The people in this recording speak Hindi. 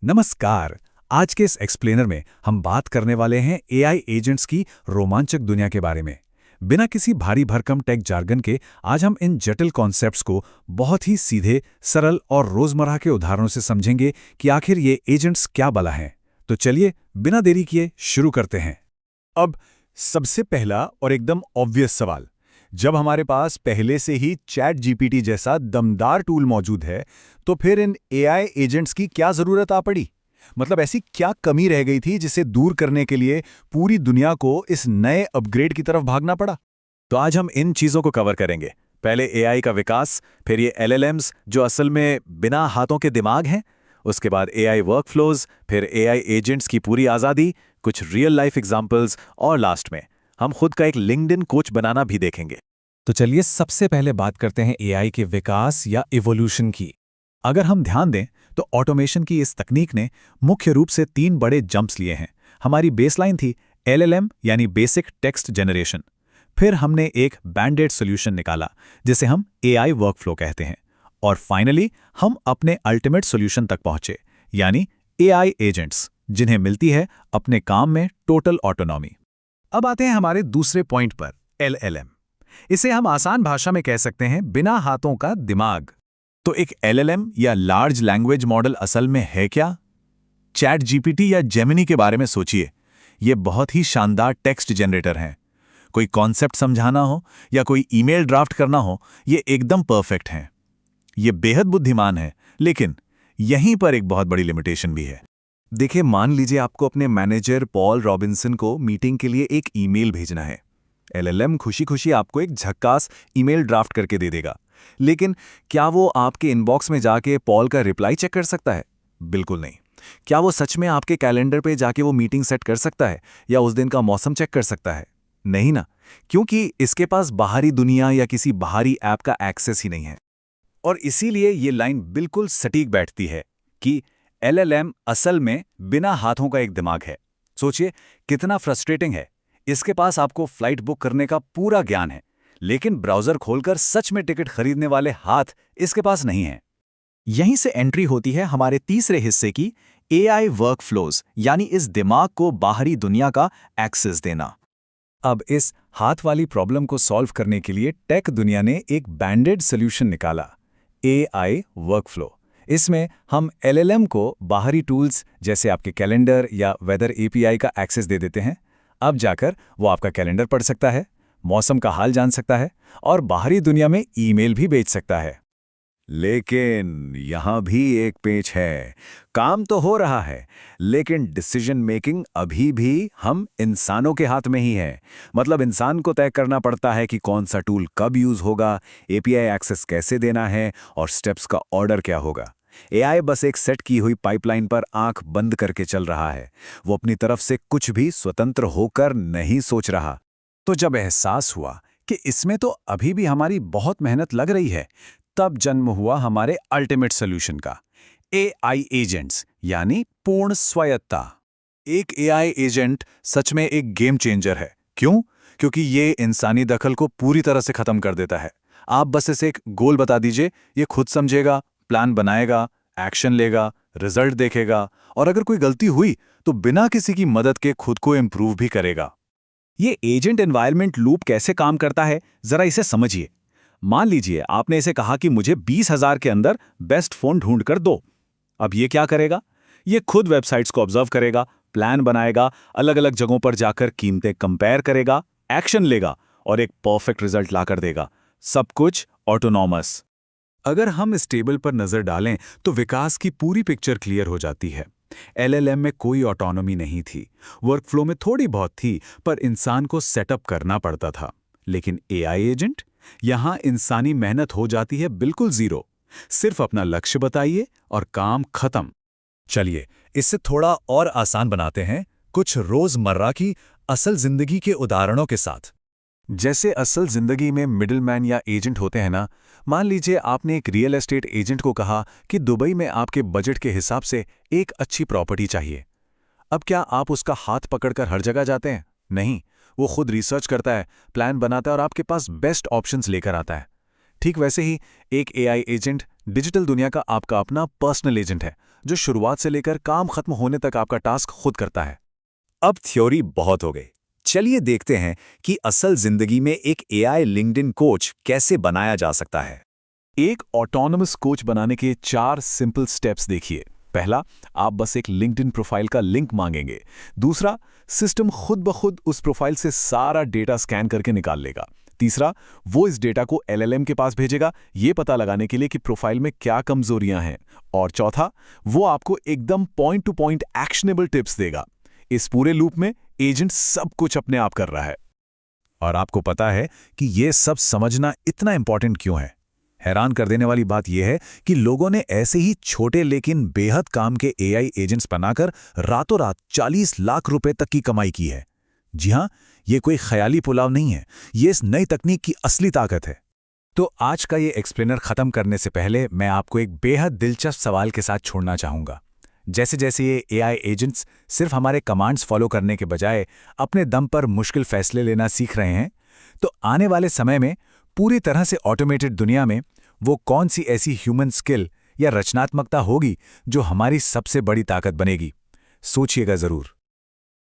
नमस्कार। आज के इस एक्सप्लेनर में हम बात करने वाले हैं एआई एजेंट्स की रोमांचक दुनिया के बारे में। बिना किसी भारी भरकम टेक जार्गन के आज हम इन जटिल कॉन्सेप्ट्स को बहुत ही सीधे, सरल और रोजमर्रा के उदाहरणों से समझेंगे कि आखिर ये एजेंट्स क्या भला हैं। तो चलिए बिना देरी किए शुरू करते हैं। अब सबसे पहला और एकदम ऑब्वियस सवाल, जब हमारे पास पहले से ही चैट जीपीटी जैसा दमदार टूल मौजूद है, तो फिर इन एआई एजेंट्स की क्या जरूरत आ पड़ी? मतलब ऐसी क्या कमी रह गई थी जिसे दूर करने के लिए पूरी दुनिया को इस नए अपग्रेड की तरफ भागना पड़ा? तो आज हम इन चीज़ों को कवर करेंगे। पहले एआई का विकास, फिर ये एलएलएम्स जो असल में बिना हाथों के दिमाग हैं, उसके बाद एआई वर्कफ्लोज, फिर एआई एजेंट्स की पूरी आज़ादी, कुछ रियल लाइफ एग्जांपल्स और लास्ट में हम खुद का एक लिंक्डइन कोच बनाना भी देखेंगे। तो चलिए सबसे पहले बात करते हैं एआई के विकास या इवोल्यूशन की। अगर हम ध्यान दें तो ऑटोमेशन की इस तकनीक ने मुख्य रूप से 3 बड़े जंप्स लिए हैं। हमारी बेसलाइन थी एलएलएम यानी बेसिक टेक्स्ट जनरेशन। फिर हमने एक बैंडेड सॉल्यूशन निकाला जिसे हम एआई वर्कफ्लो कहते हैं। और फाइनली हम अपने अल्टीमेट सॉल्यूशन तक पहुंचे, यानी एआई एजेंट्स, जिन्हें मिलती है अपने काम में टोटल ऑटोनॉमी। अब आते हैं हमारे दूसरे पॉइंट पर, एलएलएम। इसे हम आसान भाषा में कह सकते हैं बिना हाथों का दिमाग। तो एक एलएलएम या लार्ज लैंग्वेज मॉडल असल में है क्या? चैट जीपीटी या जेमिनी के बारे में सोचिए। ये बहुत ही शानदार टेक्स्ट जनरेटर हैं। कोई कॉन्सेप्ट समझाना हो या कोई ईमेल ड्राफ्ट करना हो, ये एकदम परफेक्ट हैं। ये बेहद बुद्धिमान है, लेकिन यहीं पर एक बहुत बड़ी लिमिटेशन भी है। देखिए, मान लीजिए आपको अपने मैनेजर पॉल रॉबिन्सन को मीटिंग के लिए एक ईमेल भेजना है। एलएलएम खुशी-खुशी आपको एक झक्कास ईमेल ड्राफ्ट करके दे देगा, लेकिन क्या वो आपके इनबॉक्स में जाके पॉल का रिप्लाई चेक कर सकता है? बिल्कुल नहीं। क्या वो सच में आपके कैलेंडर पे जाके वो मीटिंग सेट कर सकता है या उस दिन का मौसम चेक कर सकता है? नहीं ना, क्योंकि इसके पास बाहरी दुनिया या किसी बाहरी ऐप का एक्सेस ही नहीं है। और इसीलिए ये लाइन बिल्कुल सटीक बैठती है कि एलएलएम असल में बिना हाथों का एक दिमाग है। सोचिए कितना फ्रस्ट्रेटिंग है। इसके पास आपको फ्लाइट बुक करने का पूरा ज्ञान है, लेकिन ब्राउज़र खोलकर सच में टिकट खरीदने वाले हाथ इसके पास नहीं हैं। यहीं से एंट्री होती है हमारे तीसरे हिस्से की, एआई वर्कफ्लोज, यानी इस दिमाग को बाहरी दुनिया का एक्सेस देना। अब इस हाथ वाली प्रॉब्लम को सॉल्व करने के लिए टेक दुनिया ने एक बैंडेड सॉल्यूशन निकाला, एआई वर्कफ्लो। इसमें हम एलएलएम को बाहरी टूल्स जैसे आपके कैलेंडर या वेदर एपीआई का एक्सेस दे देते हैं। अब जाकर वो आपका कैलेंडर पढ़ सकता है, मौसम का हाल जान सकता है और बाहरी दुनिया में ईमेल भी भेज सकता है। लेकिन यहाँ भी एक पेच है। काम तो हो रहा है, लेकिन डिसीजन मेकिंग अभी भी हम इंसानों के हाथ में ही है। मतलब इंसान को तय करना पड़ता है कि कौन सा टूल कब यूज होगा, एपीआई एक्सेस कैसे देना है और स्टेप्स का ऑर्डर क्या होगा। एआई बस एक सेट की हुई पाइपलाइन पर आंख बंद करके चल रहा है। वो अपनी तरफ से कुछ भी स्वतंत्र होकर नहीं सोच रहा। तो जब एहसास हुआ कि इसमें तो अभी भी हमारी बहुत मेहनत लग रही है, तब जन्म हुआ हमारे अल्टीमेट सॉल्यूशन का, एआई एजेंट्स, यानी पूर्ण स्वायत्तता। एक एआई एजेंट सच में एक गेम चेंजर है। क्यों? क्योंकि ये इंसानी दखल को पूरी तरह से खत्म कर देता है। आप बस इसे एक गोल बता दीजिए, ये खुद समझेगा, प्लान बनाएगा, एक्शन लेगा, रिजल्ट देखेगा और अगर कोई गलती हुई तो बिना किसी की मदद के खुद को इम्प्रूव भी करेगा। ये एजेंट एनवायरनमेंट लूप कैसे काम करता है, जरा इसे समझिए। मान लीजिए आपने इसे कहा कि मुझे 20,000 के अंदर बेस्ट फोन ढूंढ कर दो। अब ये क्या करेगा? ये खुद वेबसाइट्स को ऑब्जर्व करेगा, प्लान बनाएगा, अलग अलग जगहों पर जाकर कीमतें कंपेयर करेगा, एक्शन लेगा और एक परफेक्ट रिजल्ट लाकर देगा। सब कुछ ऑटोनॉमस। अगर हम इस टेबल पर नजर डालें तो विकास की पूरी पिक्चर क्लियर हो जाती है। एलएलएम में कोई ऑटोनॉमी नहीं थी, वर्कफ्लो में थोड़ी बहुत थी, पर इंसान को सेटअप करना पड़ता था। लेकिन एआई एजेंट, यहां इंसानी मेहनत हो जाती है बिल्कुल जीरो। सिर्फ अपना लक्ष्य बताइए और काम खत्म। चलिए इससे थोड़ा और आसान बनाते हैं, कुछ रोजमर्रा की असल जिंदगी के उदाहरणों के साथ। जैसे असल जिंदगी में मिडिलमैन या एजेंट होते हैं ना। मान लीजिए आपने एक रियल एस्टेट एजेंट को कहा कि दुबई में आपके बजट के हिसाब से एक अच्छी प्रॉपर्टी चाहिए। अब क्या आप उसका हाथ पकड़कर हर जगह जाते हैं? नहीं, वो खुद रिसर्च करता है, प्लान बनाता है और आपके पास बेस्ट ऑप्शंस लेकर आता है। ठीक वैसे ही एक एआई एजेंट डिजिटल दुनिया का आपका अपना पर्सनल एजेंट है, जो शुरुआत से लेकर काम खत्म होने तक आपका टास्क खुद करता है। अब थ्योरी बहुत हो गई, चलिए देखते हैं कि असल जिंदगी में एक एआई लिंक्डइन कोच कैसे बनाया जा सकता है। एक ऑटोनमस कोच बनाने के 4 सिंपल स्टेप्स देखिए। पहला, आप बस एक लिंक्डइन प्रोफाइल का लिंक मांगेंगे। दूसरा, सिस्टम खुद ब खुद उस प्रोफाइल से सारा डेटा स्कैन करके निकाल लेगा। तीसरा, वो इस डेटा को एलएलएम के पास भेजेगा, ये पता लगाने के लिए कि प्रोफाइल में क्या कमजोरियां हैं। और चौथा, वो आपको एकदम point two point actionable tips देगा। इस पूरे लूप में एजेंट सब कुछ अपने आप कर रहा है। और आपको पता है कि ये सब समझना इतना इंपॉर्टेंट क्यों है? हैरान कर देने वाली बात यह है कि लोगों ने ऐसे ही छोटे लेकिन बेहद काम के एआई एजेंट्स बनाकर रातों रात 40 लाख रुपए तक की कमाई की है। जी हां, ये कोई ख्याली पुलाव नहीं है, ये इस नई तकनीक की असली ताकत है। तो आज का ये एक्सप्लेनर खत्म करने से पहले मैं आपको एक बेहद दिलचस्प सवाल के साथ छोड़ना चाहूंगा। जैसे जैसे ये एआई एजेंट्स सिर्फ हमारे कमांड्स फॉलो करने के बजाय अपने दम पर मुश्किल फैसले लेना सीख रहे हैं, तो आने वाले समय में पूरी तरह से ऑटोमेटेड दुनिया में वो कौन सी ऐसी ह्यूमन स्किल या रचनात्मकता होगी जो हमारी सबसे बड़ी ताकत बनेगी? सोचिएगा जरूर।